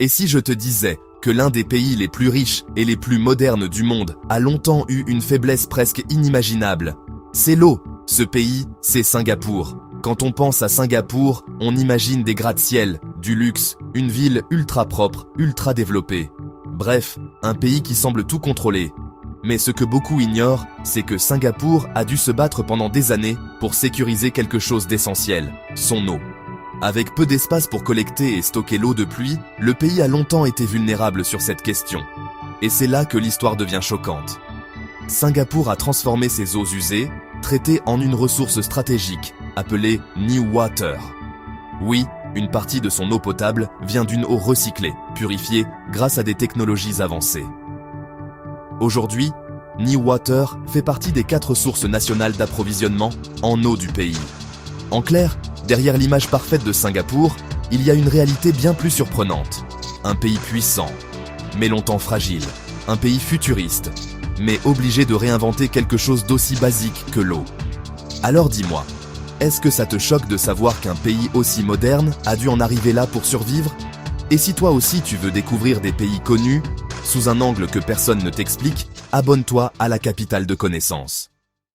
Et si je te disais que l'un des pays les plus riches et les plus modernes du monde a longtemps eu une faiblesse presque inimaginable? C'est l'eau. Ce pays, c'est Singapour. Quand on pense à Singapour, on imagine des gratte-ciel, du luxe, une ville ultra propre, ultra développée. Bref, un pays qui semble tout contrôler. Mais ce que beaucoup ignorent, c'est que Singapour a dû se battre pendant des années pour sécuriser quelque chose d'essentiel, son eau. Avec peu d'espace pour collecter et stocker l'eau de pluie, le pays a longtemps été vulnérable sur cette question. Et c'est là que l'histoire devient choquante. Singapour a transformé ses eaux usées, traitées en une ressource stratégique, appelée NEWater. Oui, une partie de son eau potable vient d'une eau recyclée, purifiée grâce à des technologies avancées. Aujourd'hui, NEWater fait partie des 4 sources nationales d'approvisionnement en eau du pays. En clair, derrière l'image parfaite de Singapour, il y a une réalité bien plus surprenante. Un pays puissant, mais longtemps fragile. Un pays futuriste, mais obligé de réinventer quelque chose d'aussi basique que l'eau. Alors dis-moi, est-ce que ça te choque de savoir qu'un pays aussi moderne a dû en arriver là pour survivre? Et si toi aussi tu veux découvrir des pays connus, sous un angle que personne ne t'explique, abonne-toi à la capitale de connaissances.